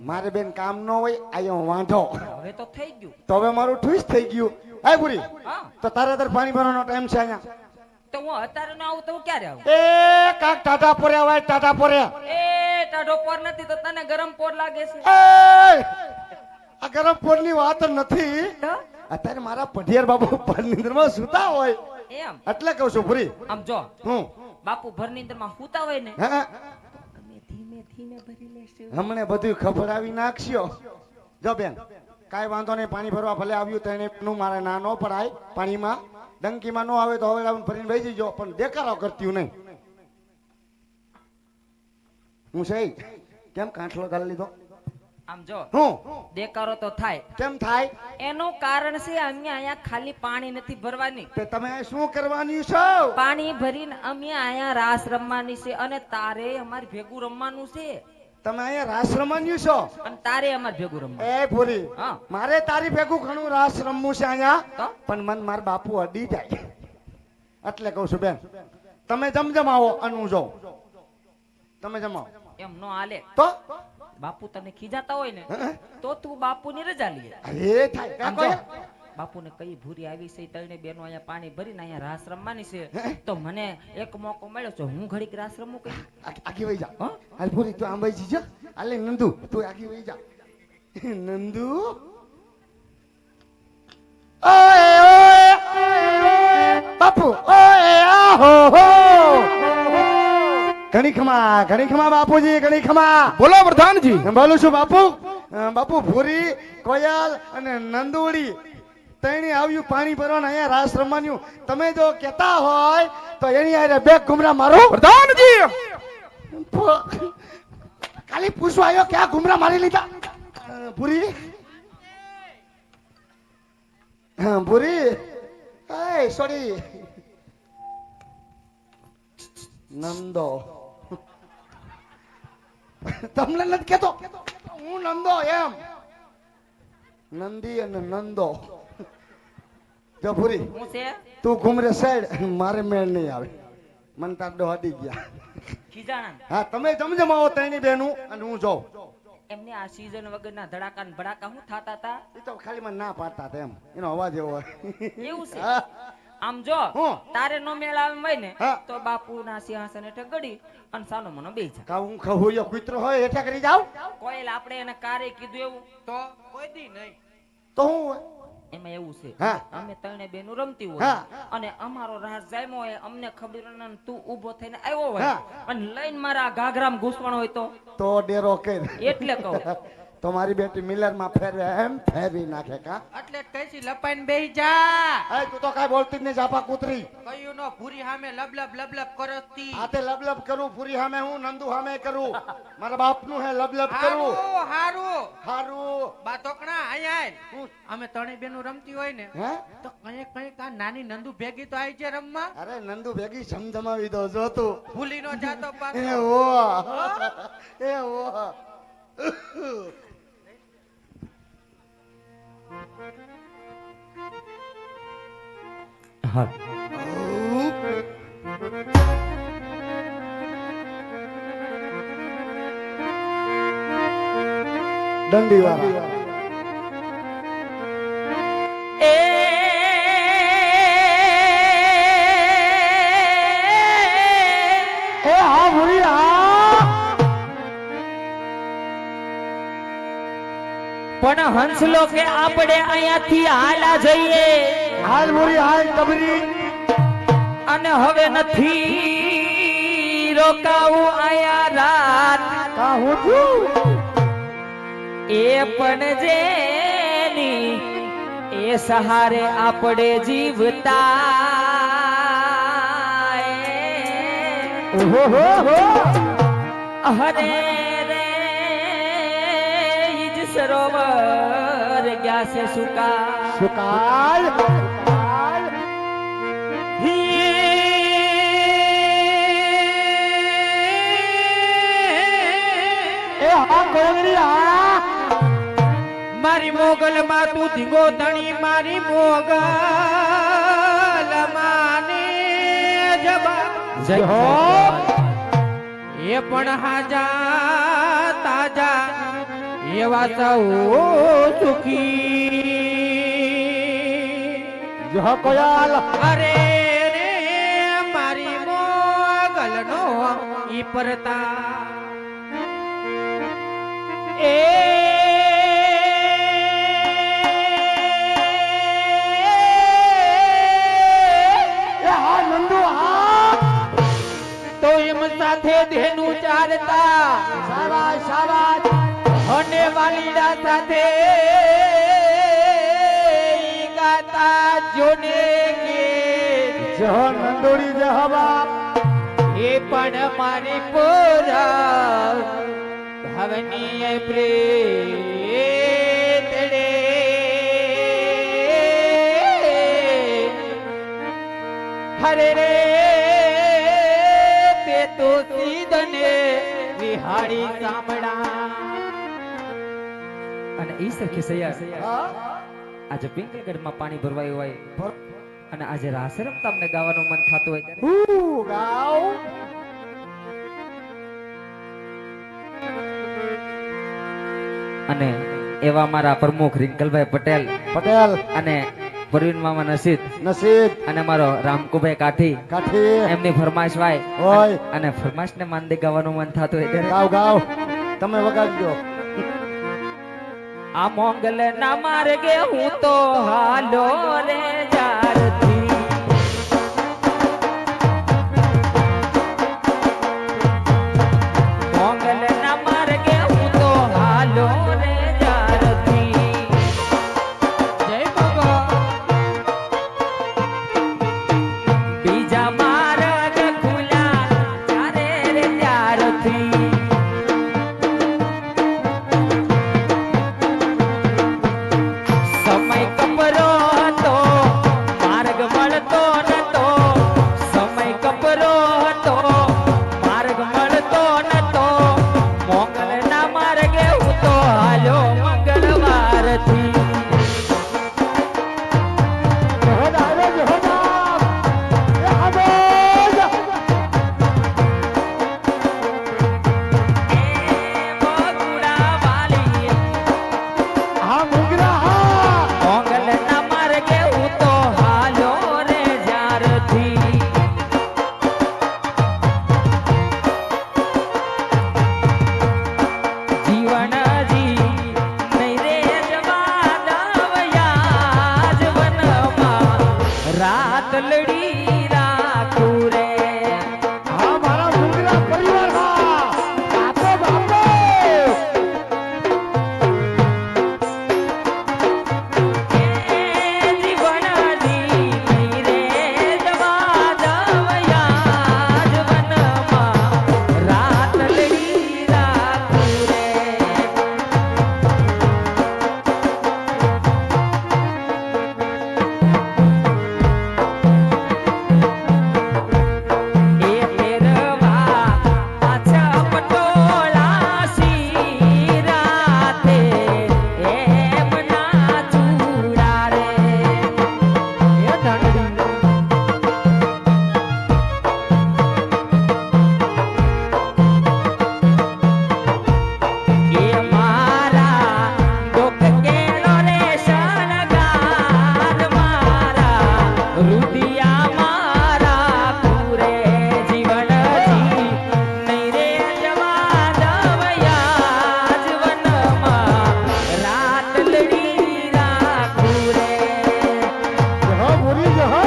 મારે બેન કામ ન હોય આયો વાંઢો હવે તો થઈ ગયું. તો હવે મારું ટ્વિસ થઈ ગયું. આય પૂરી હા તો તારે તાર પાણી ભરવાનો ટાઈમ છે અહીંયા. તો હું અત્યારે ન આવું તો હું ક્યારે આવું? એ કાક ટાટા પોરે આવે ટાટા પોરે. એ ટાઢો પોર નથી તો તને ગરમ પોર લાગે છે. એ આ ગરમ પોરની વાત નથી. તો અત્યારે મારા પઢિયાર બાપુ નિંદ્રમાં સૂતા હોય એમ એટલે કહું છું પૂરી. આમ જો હું બાપુ ભરનીંદરમાં સૂતા હોય ને હા અમે ધીમે ધીમે ભરી લેશું. હમણે બધું ખફડાવી નાખશો. જો બેન કાંઈ વાંધો નહીં, પાણી ભરવા ભલે આવ્યું તો એને નું મારે ના ન પડાય પાણીમાં. ડંકીમાં ન આવે તો હવે આવીને ભરીને વહી જજો, પણ દેખાડો કરતી નહીં. હું છે કેમ કાંઠલો ગાળી લીધો? આમ જો હું દેકારો તો થાય. કેમ થાય? એનું કારણ છે અમે અહીંયા ખાલી પાણી નથી ભરવાની, તે તમે શું કરવાની છો? પાણી ભરીને અમે અહીંયા રાસ રમવાની છે અને તારે અમારે ભેગું રમવાનું છે. તમે અહીંયા રાસ રમવાની છો અને તારે અમારે ભેગું રમવાનું. એ પૂરી હા મારે તારી ભેગું ઘણું રાસ રમવું છે અહીંયા, તો પણ મન માર બાપુ અડી જાય એટલે કહું છું બેન તમે જમજમાવો અને હું જાઉં. તમે જમાવો એમ નો હાલે. તો બાપુ તને ખીજાતા હોય ને હે? તો તું બાપુની રજા લે. અરે થાય આમ કાકો. જો, બાપુને કઈ ભૂરી આવી છે, ત્રણે બેનો અહીંયા પાણી ભરીને અહીંયા રાસ રમવાની છે, તો મને એક મોકો મળ્યો છે, હું ઘડીક રાસ રમું કઈ. આગી વહી જા. હા? હાલ પૂરી તું આમ વહી જીજો. હાલે નંદુ તું આગી વહી જા. નંદુ ઓય ઓય બાપુ ઓય આહો હો. ઘણી ખમા બાપુજી, ઘણી ખમા. બોલો પ્રધાનજી. બોલું છું બાપુ. બાપુ ભૂરી, કોયલ અને નંદુડી તઈને આવ્યું પાણી ભરવાનું અહીંયા રાસ રમવાનું. તમે જો કહેતા હોય તો એની હારે બે ઘુમરા મારો. પ્રધાનજી ખાલી પૂછવા આવ્યો ક્યાં ઘુમરા મારી લીધા? ભૂરી ભૂરી એ સોરી નંદો તમને નથી કેતો હું નંદો એમ. નંદી અને નંદો. જો ભૂરી હું છે તું ઘુમરે સાઈડ, મારે મેળ નહીં આવે. મન તાર દોડી ગયા. ખીજાણા. હા તમે જમજમાવો તઈની બેનું અને હું જાઉં. એમને આ સીઝન વગરના ધડાકા ને ભડાકા હું થાતા તા એ તો ખાલી મને ના પાડતા હતા એમ, એનો અવાજ એવો હોય. એવું છે. હા. આમ જો હું? તારે નો મેળ આવે હોય ને હા. તો બાપુના સિંહાસન હેઠળ ગડી અને સાનો મનો બેહી જા. કા હું ખહુયો કૂતરો હોય હેઠા કરી જાવ કોઈલ આપણે એને કારે કીધું એવું તો કોઈ દી નહીં. તો હું હોય? એમાં એવું છે હા. અમે ત્રણે બેનું રમતી હોય હા. અને અમારો રાસ જામ્યો હોય, અમને ખબર ન હોય, તું ઊભો થઈને આવ્યો હોય હા. અને લઈને મારા ઘાઘરામાં ઘૂસવાનો હોય તો ડેરો કર. એટલે કહું. તો મારી બેટી મિલર માં ફેરવે એમ ફેરવી નાખે કા. એટલે કઈસી લપાઈને બેહી જા. એ તું તો કાઈ બોલતી જ નહીં જાપા કૂતરી. કયું નો ભૂરી સામે લબલબ કરતી. આતે લબલબ કરું પૂરી સામે, હું નંદુ સામે કરું. મારા બાપ નું હે લબલબ કરું. હારું હારું હારું બા તોકણા આય હું? અમે ત્રણેય બેનું રમતી હોય ને હે? તો કઈ કઈ આ નાની નંદુ ભેગી તો આવી છે રમવા. અરે નંદુ ભેગી સમજમાવી દો જો તું. ભૂલી નો જાતો એ પાછો. ઓ એ ઓ હા દંડી વાળા. એ હા ભૂરી હા. પણ હંસલો કે આપણે અહીંયાથી હાલા જઈએ હાલ ભૂરી હાલ કબરી. અને હવે નથી રોકાવું આયા રાત. કા હું છું? એ પણ જેની એ સહારે આપણે જીવતા. ઓહો હો હો. હરે રે ઈજ સરોવર ગયા છે સુકા. સુકાલ. એ હા કોંગરી હા. મારી મોગલ માં તું ધીંગો ધણી મારી મોગલ માને જબા જય હો. એ પણ હાજા તાજા એ એવા સૌ સુખી જહ કોયાલ અરે રે મારી મોગલનો ઈ પરતા એ હા નંદુ હા તો એમ સાથે ધેનું ચારતા શાબાશ શાબાશ અને વાલીડા સાથે ઈ ગાતા જોને કે જહ નંદોડી જહ બાપ એ પણ મારી પોરા ભવની પ્રેતડે હરે રે તે તો સીધને વિહાળી ગામડા અને ઈ સરખી સૈયા હા આજે પિંકલગઢમાં પાણી ભરવાયું હોય અને આજે રાસ રમતા અમને ગાવાનું મન થતું હોય ત્યારે ગાવ અને એવા મારા પ્રમુખ રિંકલભાઈ પટેલ પટેલ અને પ્રવીણ મામા નસીદ નસીબ અને મારો રામકુભાઈ કાઠી કાઠી એમની ફરમાઈશ વાય ઓય અને ફરમાઈશ ને માનદે ગાવાનું મન થતું હોય ત્યારે ગાવ ગાવ તમે વગાડજો આ મોંગલ ના માર્ગે હું તો હાલો રે જારથી મોંગલ ના માર્ગે હું તો હાલો રે જારથી જય બાબા બીજા માર્ગ ખુલ્યા ચારે રે ત્યારથી સમય કપરો હતો માર્ગ મળતો નતો સમય કપરો હતો માર્ગ મળતો નતો મોગલ ના માર્ગે હું તો હાલ્યો મંગળવારથી જહોદ આવ્યો જહોદ એ આબોજ બગુડા વાલી હા મુગરા હા મોગલ ના માર્ગે હું તો હાલ્યો રે જ્યારથી જીવનજી નહીં રે જવાદવયા જીવનમાં રાત લડી રાખું રે હા મારા મુગરા પરિવાર હા બાપો બાપો જીવનજી નહીં રે જવાદવયા જીવનમાં રાત લડી રાખું રે એ ફેરવા પાછા પટોળા શીરાતે એમ ના ચૂડા રે એ ઢાંકડી કે મારા ડોક કેળો રે શણગાર મારા રૂપિયા મારા પૂરે જીવનજી નહીં રે જવા દવયા જીવનમાં રાત લડી રાખું રે જહ બોલી જહ